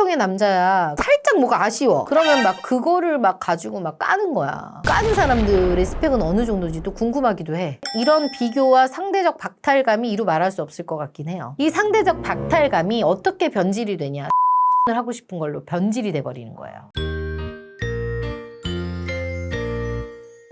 육각형의 남자야. 살짝 뭐가 아쉬워. 그러면 막 그거를 막 가지고 막 까는 거야. 까는 사람들의 스펙은 어느 정도인지 또 궁금하기도 해. 이런 비교와 상대적 박탈감이 이루 말할 수 없을 것 같긴 해요. 이 상대적 박탈감이 어떻게 변질이 되냐. 을 하고 싶은 걸로 변질이 돼버리는 거예요.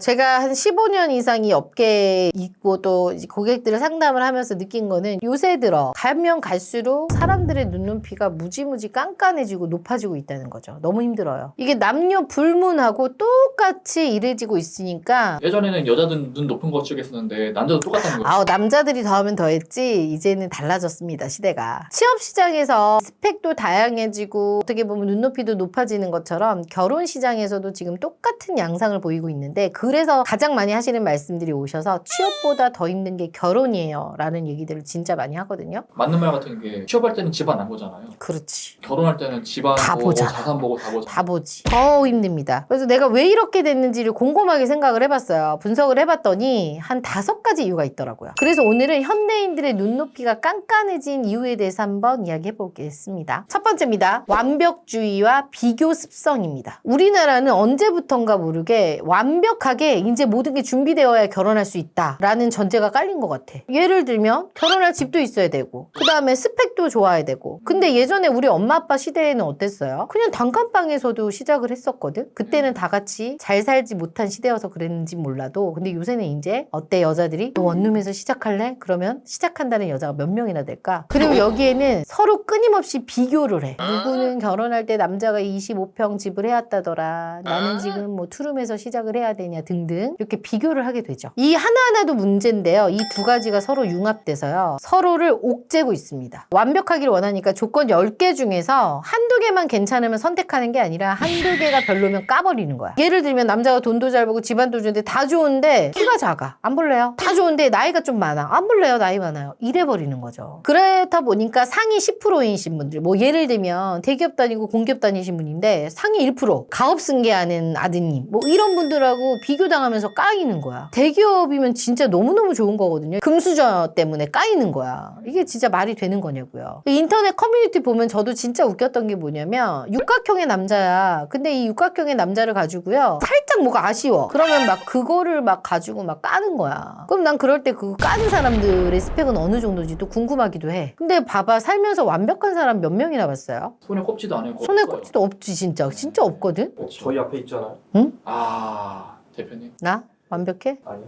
제가 한 15년 이상 이 업계에 있고 또 이제 고객들을 상담을 하면서 느낀 거는 요새 들어 가면 갈수록 사람들의 눈높이가 무지무지 깐깐해지고 높아지고 있다는 거죠. 너무 힘들어요. 이게 남녀 불문하고 똑같이 이래지고 있으니까 예전에는 여자들 눈 높은 거 찍었었는데 남자도 똑같다는 거죠. 아우 남자들이 더하면 더했지 이제는 달라졌습니다 시대가. 취업 시장에서 스펙도 다양해지고 어떻게 보면 눈높이도 높아지는 것처럼 결혼 시장에서도 지금 똑같은 양상을 보이고 있는데 그래서 가장 많이 하시는 말씀들이 오셔서 취업보다 더 힘든 게 결혼이에요 라는 얘기들을 진짜 많이 하거든요. 맞는 말 같은 게 취업할 때는 집안 안 보잖아요. 그렇지. 결혼할 때는 집안 다 보고 보잖아. 자산 보고 다 보잖아요. 다 보지. 더 힘듭니다. 그래서 내가 왜 이렇게 됐는지를 곰곰하게 생각을 해봤어요. 분석을 해봤더니 한 5가지 이유가 있더라고요. 그래서 오늘은 현대인들의 눈높이가 깐깐해진 이유에 대해서 한번 이야기해보겠습니다. 첫 번째입니다. 완벽주의와 비교 습성입니다. 우리나라는 언제부턴가 모르게 완벽하게 이제 모든 게 준비되어야 결혼할 수 있다라는 전제가 깔린 것 같아. 예를 들면 결혼할 집도 있어야 되고 그 다음에 스펙도 좋아야 되고 근데 예전에 우리 엄마 아빠 시대에는 어땠어요? 그냥 단칸방에서도 시작을 했었거든? 그때는 다 같이 잘 살지 못한 시대여서 그랬는지 몰라도 근데 요새는 이제 어때 여자들이? 너 원룸에서 시작할래? 그러면 시작한다는 여자가 몇 명이나 될까? 그리고 여기에는 서로 끊임없이 비교를 해. 누구는 결혼할 때 남자가 25평 집을 해왔다더라. 나는 지금 뭐 투룸에서 시작을 해야 되냐 등등 이렇게 비교를 하게 되죠. 이 하나하나도 문제인데요. 이 2가지가 서로 융합돼서요. 서로를 옥죄고 있습니다. 완벽하기를 원하니까 조건 10개 중에서 한두 개만 괜찮으면 선택하는 게 아니라 한두 개가 별로면 까버리는 거야. 예를 들면 남자가 돈도 잘 벌고 집안도 좋은데 다 좋은데 키가 작아. 안 볼래요? 다 좋은데 나이가 좀 많아. 안 볼래요? 나이 많아요. 이래버리는 거죠. 그렇다 보니까 상위 10%이신 분들 뭐 예를 들면 대기업 다니고 공기업 다니신 분인데 상위 1% 가업 승계하는 아드님 뭐 이런 분들하고 비교당하면서 까이는 거야. 대기업이면 진짜 너무너무 좋은 거거든요. 금수저 때문에 까이는 거야. 이게 진짜 말이 되는 거냐고요. 인터넷 커뮤니티 보면 저도 진짜 웃겼던 게 뭐냐면 육각형의 남자야. 근데 이 육각형의 남자를 가지고요. 살짝 뭐가 아쉬워. 그러면 막 그거를 막 가지고 막 까는 거야. 그럼 난 그럴 때 그 까는 사람들의 스펙은 어느 정도인지 또 궁금하기도 해. 근데 봐봐 살면서 완벽한 사람 몇 명이나 봤어요? 손에 꼽지도 않아요. 손에 꼽지도 없지 진짜. 진짜 없거든? 저희 앞에 있잖아요. 응? 아 대표님. 나? 완벽해? 아니요.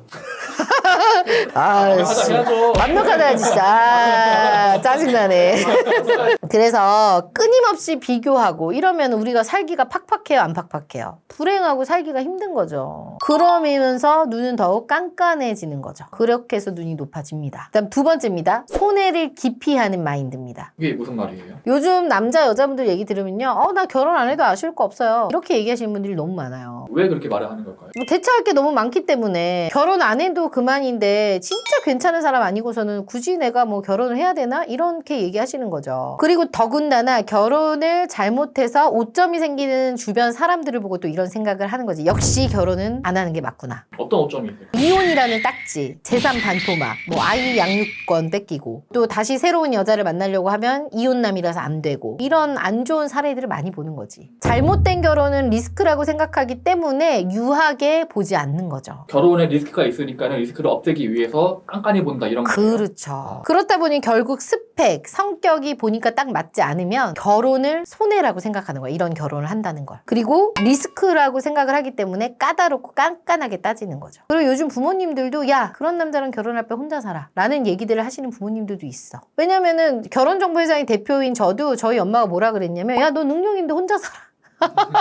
아, 씨. 해야죠. 완벽하다 진짜. 아, 짜증나네. 그래서 끊임없이 비교하고 이러면 우리가 살기가 팍팍해요 안 팍팍해요? 불행하고 살기가 힘든 거죠. 그러면서 눈은 더욱 깐깐해지는 거죠. 그렇게 해서 눈이 높아집니다. 그다음 2번째입니다. 손해를 기피하는 마인드입니다. 이게 무슨 말이에요? 요즘 남자 여자분들 얘기 들으면요. 나 결혼 안 해도 아쉬울 거 없어요. 이렇게 얘기하시는 분들이 너무 많아요. 왜 그렇게 말을 하는 걸까요? 뭐 대처할 게 너무 많기 때문에 결혼 안 해도 그만인데 진짜 괜찮은 사람 아니고서는 굳이 내가 뭐 결혼을 해야 되나? 이렇게 얘기하시는 거죠. 그리고 더군다나 결혼을 잘못해서 오점이 생기는 주변 사람들을 보고 또 이런 생각을 하는 거지. 역시 결혼은 안 하는 게 맞구나. 어떤 오점이 있어요? 이혼이라는 딱지, 재산 반토막, 뭐 아이 양육권 뺏기고 또 다시 새로운 여자를 만나려고 하면 이혼남이라서 안 되고 이런 안 좋은 사례들을 많이 보는 거지. 잘못된 결혼은 리스크라고 생각하기 때문에 유하게 보지 않는 거죠. 결혼에 리스크가 있으니까 리스크를 없애기 위해서 깐깐히 본다 이런 거예요. 그렇죠. 그렇다 보니 결국 스펙, 성격이 보니까 딱 맞지 않으면 결혼을 손해라고 생각하는 거야. 이런 결혼을 한다는 걸. 그리고 리스크라고 생각을 하기 때문에 까다롭고 깐깐하게 따지는 거죠. 그리고 요즘 부모님들도 야 그런 남자랑 결혼할 때 혼자 살아 라는 얘기들을 하시는 부모님들도 있어. 왜냐면은 결혼정보회장의 대표인 저도 저희 엄마가 뭐라 그랬냐면 야 너 능력인데 혼자 살아.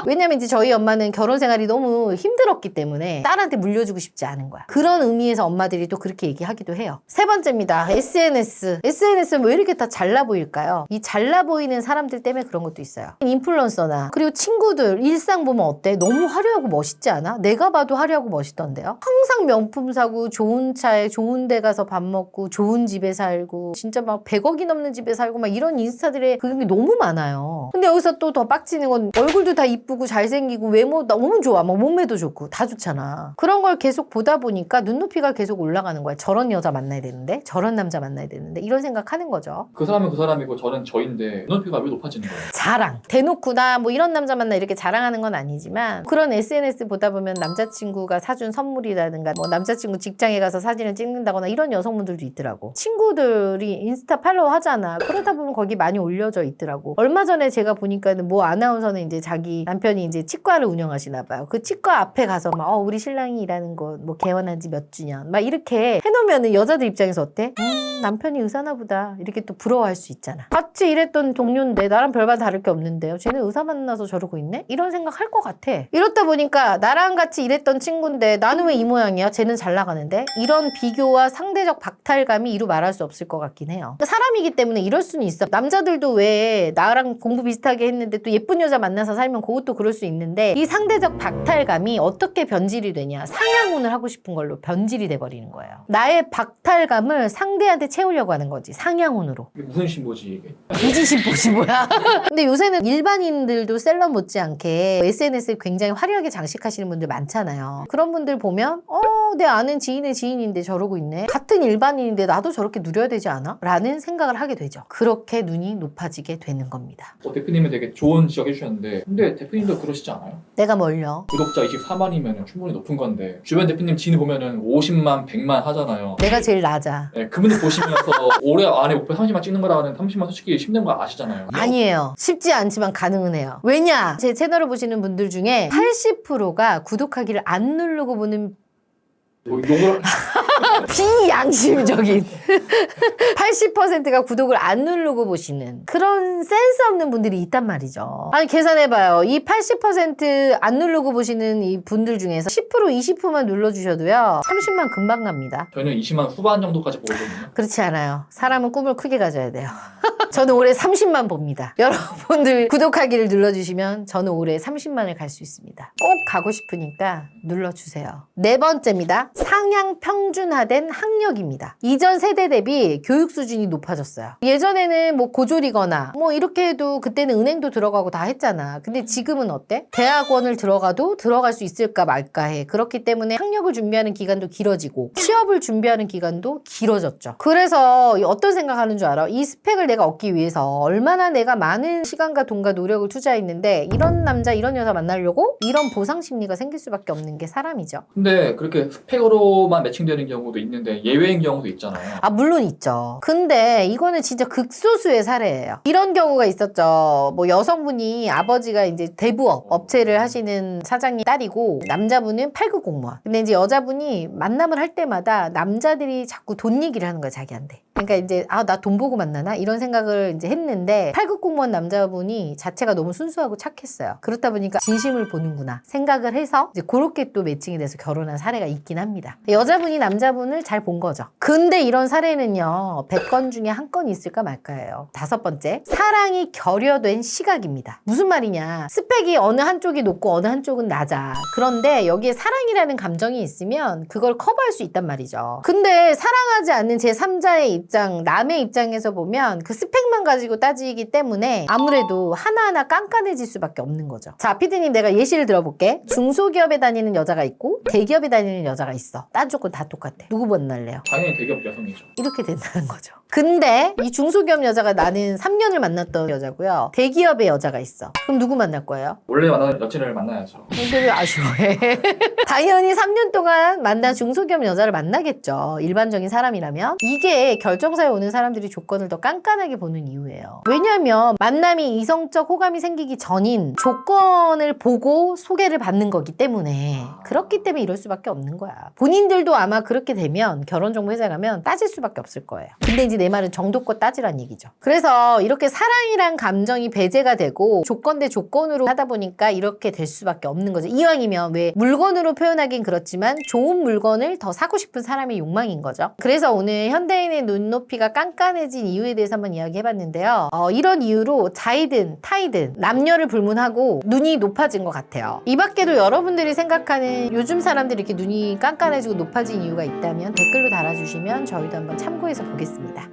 왜냐면 이제 저희 엄마는 결혼 생활이 너무 힘들었기 때문에 딸한테 물려주고 싶지 않은 거야. 그런 의미에서 엄마들이 또 그렇게 얘기하기도 해요. 3번째입니다. SNS. SNS는 왜 이렇게 다 잘나 보일까요? 이 잘나 보이는 사람들 때문에 그런 것도 있어요. 인플루언서나 그리고 친구들 일상 보면 어때? 너무 화려하고 멋있지 않아? 내가 봐도 화려하고 멋있던데요? 항상 명품 사고 좋은 차에 좋은 데 가서 밥 먹고 좋은 집에 살고 진짜 막 100억이 넘는 집에 살고 막 이런 인스타들의 그런 게 너무 많아요. 근데 여기서 또 더 빡치는 건 얼굴 얼굴도 다 이쁘고 잘생기고 외모 너무 좋아. 막 몸매도 좋고 다 좋잖아. 그런 걸 계속 보다 보니까 눈높이가 계속 올라가는 거야. 저런 여자 만나야 되는데, 저런 남자 만나야 되는데, 이런 생각하는 거죠. 그 사람은 그 사람이고 저는 저인데 눈높이가 왜 높아지는 거예요? 자랑. 대놓고 나 뭐 이런 남자 만나 이렇게 자랑하는 건 아니지만 그런 SNS 보다 보면 남자친구가 사준 선물이라든가 뭐 남자친구 직장에 가서 사진을 찍는다거나 이런 여성분들도 있더라고. 친구들이 인스타 팔로우 하잖아. 그러다 보면 거기 많이 올려져 있더라고. 얼마 전에 제가 보니까는 뭐 아나운서는 이제 자기 남편이 이제 치과를 운영하시나 봐요. 그 치과 앞에 가서 막 우리 신랑이 일하는 곳 뭐 개원한 지 몇 주년 막 이렇게 해놓으면은 여자들 입장에서 어때? 남편이 의사나 보다 이렇게 또 부러워할 수 있잖아. 같이 일했던 동료인데 나랑 별반 다를 게 없는데요. 쟤는 의사 만나서 저러고 있네? 이런 생각 할 것 같아. 이렇다 보니까 나랑 같이 일했던 친구인데 나는 왜 이 모양이야? 쟤는 잘 나가는데? 이런 비교와 상대적 박탈감이 이루 말할 수 없을 것 같긴 해요. 사람이기 때문에 이럴 수는 있어. 남자들도 왜 나랑 공부 비슷하게 했는데 또 예쁜 여자 만나서 살면 그것도 그럴 수 있는데 이 상대적 박탈감이 어떻게 변질이 되냐? 상향운을 하고 싶은 걸로 변질이 돼버리는 거예요. 나의 박탈감을 상대한테 채우려고 하는 거지. 상향운으로. 이게 무슨 신보지 이게? 무지신보시 뭐야. 근데 요새는 일반인들도 셀럽 못지않게 SNS에 굉장히 화려하게 장식하시는 분들 많잖아요. 그런 분들 보면 내 아는 지인의 지인인데 저러고 있네. 같은 일반인인데 나도 저렇게 누려야 되지 않아? 라는 생각을 하게 되죠. 그렇게 눈이 높아지게 되는 겁니다. 대표님은 되게 좋은 지적 해주셨는데 근데 대표님도 그러시지 않아요? 내가 뭘요? 구독자 24만이면 충분히 높은 건데 주변 대표님 지인 보면은 50만, 100만 하잖아요. 내가 제일 낮아. 네, 그분들 보시면서 올해 안에 목표 30만 찍는 거라는 30만 솔직히 힘든 거 아시잖아요. 아니에요. 쉽지 않지만 가능은 해요. 왜냐? 제 채널을 보시는 분들 중에 80%가 구독하기를 안 누르고 보는 뭐 욕을 비양심적인 80%가 구독을 안 누르고 보시는 그런 센스 없는 분들이 있단 말이죠. 아니 계산해봐요. 이 80%안 누르고 보시는 이 분들 중에서 10% 20%만 눌러주셔도요 30만 금방 갑니다. 저는 20만 후반 정도까지 보거든요. 그렇지 않아요. 사람은 꿈을 크게 가져야 돼요. 저는 올해 30만 봅니다. 여러분들 구독하기를 눌러주시면 저는 올해 30만을 갈 수 있습니다. 꼭 가고 싶으니까 눌러주세요. 네 번째입니다. 상향 평준화된 학력입니다. 이전 세대 대비 교육 수준이 높아졌어요. 예전에는 뭐 고졸이거나 뭐 이렇게 해도 그때는 은행도 들어가고 다 했잖아. 근데 지금은 어때? 대학원을 들어가도 들어갈 수 있을까 말까 해. 그렇기 때문에 학력을 준비하는 기간도 길어지고 취업을 준비하는 기간도 길어졌죠. 그래서 어떤 생각하는 줄 알아? 이 스펙을 내가 얻기 위해서 얼마나 내가 많은 시간과 돈과 노력을 투자했는데 이런 남자 이런 여자 만나려고 이런 보상 심리가 생길 수밖에 없는 게 사람이죠. 근데 그렇게 스펙으로만 매칭되는 경우도 있는데 예외인 경우도 있잖아요. 물론 있죠. 근데 이거는 진짜 극소수의 사례예요. 이런 경우가 있었죠. 뭐 여성분이 아버지가 이제 대부업 업체를 하시는 사장님 딸이고 남자분은 8급 공무원. 근데 이제 여자분이 만남을 할 때마다 남자들이 자꾸 돈 얘기를 하는 거야, 자기한테. 그러니까 이제 나 돈 보고 만나나? 이런 생각을 이제 했는데 8급 공무원 남자분이 자체가 너무 순수하고 착했어요. 그렇다 보니까 진심을 보는구나 생각을 해서 이제 그렇게 또 매칭이 돼서 결혼한 사례가 있긴 합니다. 여자분이 남자분을 잘 본 거죠. 근데 이런 사례는요 100건 중에 한 건이 있을까 말까예요. 다섯 번째, 사랑이 결여된 시각입니다. 무슨 말이냐, 스펙이 어느 한쪽이 높고 어느 한쪽은 낮아. 그런데 여기에 사랑이라는 감정이 있으면 그걸 커버할 수 있단 말이죠. 근데 사랑하지 않는 제3자의 입장, 남의 입장에서 보면 그 스펙만 가지고 따지기 때문에 아무래도 하나하나 깐깐해질 수밖에 없는 거죠. 자, 피디님 내가 예시를 들어볼게. 중소기업에 다니는 여자가 있고 대기업에 다니는 여자가 있어. 딴 조건 다 똑같아. 누구 만날래요? 당연히 대기업 여성이죠. 이렇게 된다는 거죠. 근데 이 중소기업 여자가 나는 3년을 만났던 여자고요. 대기업의 여자가 있어. 그럼 누구 만날 거예요? 원래 만나는 여친을 만나야죠. 근데 왜 아쉬워해? 당연히 3년 동안 만난 중소기업 여자를 만나겠죠. 일반적인 사람이라면. 이게 결정사에 오는 사람들이 조건을 더 깐깐하게 보는 이유예요. 왜냐하면 만남이 이성적 호감이 생기기 전인 조건을 보고 소개를 받는 거기 때문에, 그렇기 때문에 이럴 수밖에 없는 거야. 본인들도 아마 그렇게 되면 결혼정보회사에 가면 따질 수밖에 없을 거예요. 근데 이제 내 말은 정도껏 따지란 얘기죠. 그래서 이렇게 사랑이란 감정이 배제가 되고 조건 대 조건으로 하다 보니까 이렇게 될 수밖에 없는 거죠. 이왕이면 왜 물건으로 표현하긴 그렇지만 좋은 물건을 더 사고 싶은 사람의 욕망인 거죠. 그래서 오늘 현대인의 눈높이가 깐깐해진 이유에 대해서 한번 이야기해봤는데요. 이런 이유로 자이든 타이든 남녀를 불문하고 눈이 높아진 것 같아요. 이 밖에도 여러분들이 생각하는 요즘 사람들이 이렇게 눈이 깐깐해지고 높아진 이유가 있다면 댓글로 달아주시면 저희도 한번 참고해서 보겠습니다.